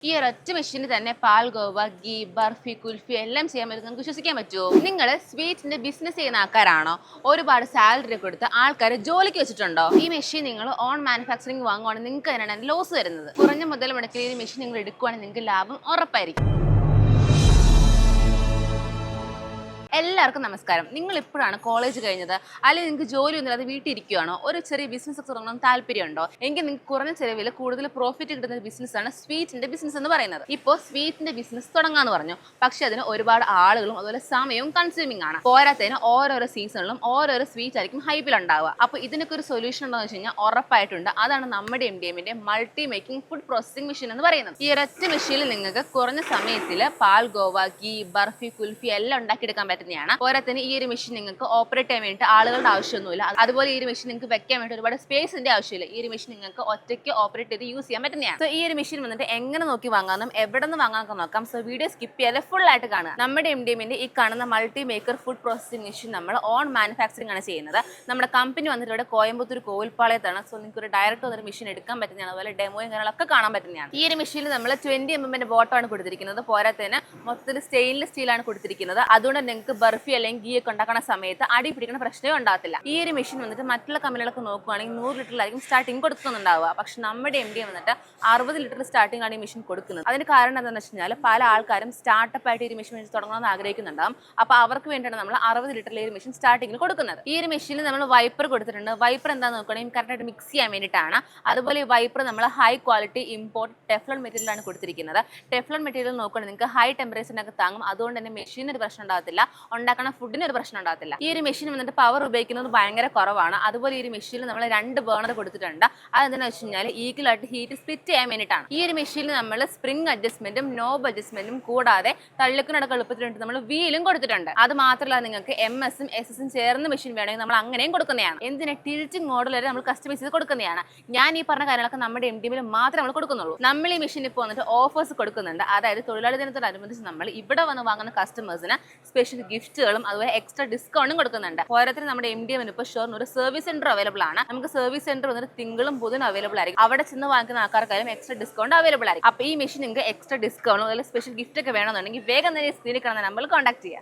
ഈ ഒരൊറ്റ മെഷീനിൽ തന്നെ പാൽഗോവ, ഗീ, ബർഫി, കുൽഫി എല്ലാം ചെയ്യാൻ പറ്റും. നിങ്ങൾക്ക് വിശ്വസിക്കാൻ പറ്റുമോ? നിങ്ങൾ സ്വീറ്റിന്റെ ബിസിനസ് ചെയ്യുന്ന ആൾക്കാരാണോ? ഒരുപാട് സാലറി കൊടുത്ത് ആൾക്കാരെ ജോലിക്ക് വെച്ചിട്ടുണ്ടോ? ഈ മെഷീൻ നിങ്ങൾ ഓൺ മാനുഫാക്ചറിങ് വാങ്ങുവാണെങ്കിൽ നിങ്ങൾക്ക് അതിനാണ് ലോസ് വരുന്നത്. കുറഞ്ഞ മുതൽ മുടക്കിൽ ഈ മെഷീൻ നിങ്ങൾ എടുക്കുവാണെങ്കിൽ നിങ്ങൾക്ക് ലാഭം ഉറപ്പായിരിക്കും. എല്ലാവർക്കും നമസ്കാരം. നിങ്ങൾ ഇപ്പോഴാണ് കോളേജ് കഴിഞ്ഞത്, അല്ലെങ്കിൽ നിങ്ങൾക്ക് ജോലി ഒന്നുമില്ലാതെ വീട്ടിൽ ഇരിക്കുകയാണോ? ഒരു ചെറിയ ബിസിനസ് തുടങ്ങണം താല്പര്യമുണ്ടോ? എങ്കിൽ നിങ്ങൾക്ക് കുറഞ്ഞ ചെലവിൽ കൂടുതൽ പ്രോഫിറ്റ് കിട്ടുന്ന ബിസിനസ്സാണ് സ്വീറ്റിന്റെ ബിസിനസ് എന്ന് പറയുന്നത്. ഇപ്പോൾ സ്വീറ്റിന്റെ ബിസിനസ് തുടങ്ങാന്ന് പറഞ്ഞു, പക്ഷെ അതിന് ഒരുപാട് ആളുകളും അതുപോലെ സമയവും കൺസ്യൂമിംഗ് ആണ്. പോരാത്തതിന് ഓരോരോ സീസണിലും ഓരോരോ സ്വീറ്റ് ആയിരിക്കും ഹൈപ്പിൽ ഉണ്ടാവുക. അപ്പോൾ ഇതിനൊക്കെ ഒരു സൊല്യൂഷൻ ഉണ്ടോ എന്ന് വെച്ച് കഴിഞ്ഞാൽ ഉറപ്പായിട്ടുണ്ട്. അതാണ് നമ്മുടെ MDMന്റെ multi making food processing machine എന്ന് പറയുന്നത്. ഈ ഒരൊറ്റ മെഷീനിൽ നിങ്ങൾക്ക് കുറഞ്ഞ സമയത്തിൽ പാൽഗോവ, ഗീ, ബർഫി, കുൽഫി എല്ലാം ഉണ്ടാക്കിയെടുക്കാൻ പറ്റുന്നതാണ്. പോരാത്തതിന് ഈ ഒരു മെഷീൻ നിങ്ങൾക്ക് ഓപ്പറേറ്റ് ചെയ്യാൻ വേണ്ടി ആളുകളുടെ ആവശ്യമൊന്നുമില്ല. അതുപോലെ ഈ ഒരു മെഷീൻ നിങ്ങൾക്ക് വെക്കാൻ വേണ്ടി ഒരുപാട് സ്പേസിന്റെ ആവശ്യമില്ല. ഈ ഒരു മെഷീൻ നിങ്ങൾക്ക് ഒറ്റയ്ക്ക് ഓപ്പറേറ്റ് ചെയ്ത് യൂസ് ചെയ്യാൻ പറ്റുന്നതാണ്. സോ ഈ ഒരു മെഷീൻ വന്നിട്ട് എങ്ങനെ നോക്കി വാങ്ങാനും എവിടെ നിന്ന് വാങ്ങാനൊക്കെ നോക്കാം. സോ വീഡിയോ സ്കിപ്പ് ചെയ്യാതെ ഫുൾ ആയിട്ട് കാണുക. നമ്മുടെ MDMന്റെ ഈ കാണുന്ന multi maker food processing machine നമ്മൾ ഓൺ മാനുഫാക്ചറിംഗ് ആണ് ചെയ്യുന്നത്. നമ്മുടെ കമ്പനി വന്നിട്ട് ഇവിടെ കോയമ്പത്തൂർ കോവിൽപ്പാളയത്താണ്. സോ നിങ്ങൾക്ക് ഒരു ഡയറക്റ്റ് വന്നൊരു മെഷീൻ എടുക്കാൻ പറ്റുന്നതാണ്. അതുപോലെ ഡെമോയും കാര്യങ്ങളൊക്കെ കാണാൻ പറ്റുന്നതാണ്. ഈ ഒരു മെഷീനിൽ നമ്മൾ 20 mm ബോട്ടമാണ് കൊടുത്തിരിക്കുന്നത്. പോരാത്തതിന് മൊത്തത്തിൽ സ്റ്റെയിൻലെസ് സ്റ്റീലാണ് കൊടുത്തിരിക്കുന്നത്. അതുകൊണ്ട് നിങ്ങൾക്ക് ബർഫി അല്ലെങ്കിൽ ഗീ ഒക്കെ ഉണ്ടാക്കുന്ന സമയത്ത് അടി പിടിക്കുന്ന പ്രശ്നമേ ഉണ്ടാകത്തില്ല. ഈ ഒരു മെഷീൻ വന്നിട്ട് മറ്റുള്ള കമ്പനികളൊക്കെ നോക്കുകയാണെങ്കിൽ 100 ലിറ്ററിലായിരിക്കും സ്റ്റാർട്ടിങ് കൊടുക്കുന്നുണ്ടാവുക. പക്ഷെ നമ്മുടെ MDM വന്നിട്ട് 60 ലിറ്റർ സ്റ്റാർട്ടിംഗ് ആണ് ഈ മെഷീൻ കൊടുക്കുന്നത്. അതിന് കാരണം എന്താണെന്ന് വെച്ച് കഴിഞ്ഞാൽ പല ആൾക്കാരും സ്റ്റാർട്ടപ്പ് ആയിട്ട് ഈ മെഷീൻ തുടങ്ങണമെന്ന് ആഗ്രഹിക്കുന്നുണ്ടാവും. അപ്പോൾ അവർക്ക് വേണ്ടിയാണ് നമ്മൾ 60 ലിറ്ററിലെ ഒരു മെഷീൻ സ്റ്റാർട്ടിങ്ങിൽ കൊടുക്കുന്നത്. ഈ ഒരു മെഷീനിൽ നമ്മൾ വൈപ്പർ കൊടുത്തിട്ടുണ്ട്. വൈപ്പർ എന്താണെന്ന് നോക്കുകയാണെങ്കിൽ കറക്റ്റായിട്ട് മിക്സ് ചെയ്യാൻ വേണ്ടിയിട്ടാണ്. അതുപോലെ ഈ വൈപ്പർ നമ്മൾ ഹൈ ക്വാളിറ്റി ഇമ്പോർട്ട് ടെഫ്ലോൺ മെറ്റീരിയലാണ് കൊടുത്തിരിക്കുന്നത്. ടെഫ്ലോൺ മെറ്റീരിയൽ നോക്കുകയാണെങ്കിൽ നിങ്ങൾക്ക് ഹൈ ടെമ്പറേച്ചറിനൊക്കെ താങ്ങും. അതുകൊണ്ട് തന്നെ മെഷീന് ഒരു പ്രശ്നം ഉണ്ടാകത്തില്ല, ഉണ്ടാക്കുന്ന ഫുഡിന് ഒരു പ്രശ്നം ഉണ്ടാകത്തില്ല. ഈ ഒരു മെഷീൻ വന്നിട്ട് പവർ ഉപയോഗിക്കുന്നത് ഭയങ്കര കുറവാണ്. അതുപോലെ ഈ ഒരു മെഷീനിൽ നമ്മൾ 2 ബേണർ കൊടുത്തിട്ടുണ്ട്. അതെന്താണെന്ന് വെച്ച് കഴിഞ്ഞാൽ ഈക്വലായിട്ട് ഹീറ്റ് സ്പ്ലിറ്റ് ചെയ്യാൻ വേണ്ടിയിട്ടാണ്. ഈ ഒരു മെഷീനിൽ നമ്മൾ സ്പ്രിംഗ് അഡ്ജസ്റ്റ്മെന്റും നോബ് അഡ്ജസ്റ്റ്മെന്റും കൂടാതെ തള്ളിക്കുന്നടക്കം എളുപ്പത്തിനായിട്ട് നമ്മൾ വീലും കൊടുത്തിട്ടുണ്ട്. അത് മാത്രമല്ല നിങ്ങൾക്ക് MS ഉം SS ഉം ചേർന്ന മെഷീൻ വേണമെങ്കിൽ നമ്മൾ അങ്ങനെയും കൊടുക്കുന്നതാണ്. എന്തിനാ ടിൽറ്റിംഗ് മോഡൽ വരെ നമ്മൾ കസ്റ്റമൈസ് ചെയ്ത് കൊടുക്കുന്നതാണ്. ഞാൻ ഈ പറഞ്ഞ കാര്യങ്ങളൊക്കെ നമ്മുടെ MDMൽ മാത്രമേ നമ്മൾ കൊടുക്കുന്നുള്ളൂ. നമ്മൾ ഈ മെഷീൻ ഇപ്പോൾ വന്നിട്ട് ഓഫേഴ്സ് കൊടുക്കുന്നുണ്ട്. അതായത് തൊഴിലാളി ദിനത്തോടനുബന്ധിച്ച് നമ്മൾ ഇവിടെ വന്ന് വാങ്ങുന്ന കസ്റ്റമേഴ്സിന് സ്പെഷ്യൽ ഗിഫ്റ്റുകളും അതുപോലെ എക്സ്ട്രാ ഡിസ്കൗണ്ടും കൊടുക്കുന്നുണ്ട്. പോരാത്തിന് നമ്മുടെ MDM ഇപ്പോൾ ഷോറിന് ഒരു സർവീസ് സെന്റർ അവൈലബിൾ ആണ്. നമുക്ക് സർവീസ് സെന്റർ വന്നിട്ട് തിങ്കളും ബുധനും അവൈലബിൾ ആയിരിക്കും. അവിടെ ചെന്ന് വാങ്ങിക്കുന്ന ആൾക്കാർക്കായാലും എക്സ്ട്രാ ഡിസ്കൗണ്ട് അവൈലബിൾ ആയിരിക്കും. അപ്പോൾ ഈ മെഷീൻ നിങ്ങൾക്ക് എക്സ്ട്രാ ഡിസ്കൗണ്ട് അതുപോലെ സ്പെഷ്യൽ ഗിഫ്റ്റ് ഒക്കെ വേണമെന്നുണ്ടെങ്കിൽ വേഗം തന്നെ സ്ക്രീനിൽ കാണുന്ന നമ്പറിൽ കോൺടാക്ട് ചെയ്യുക.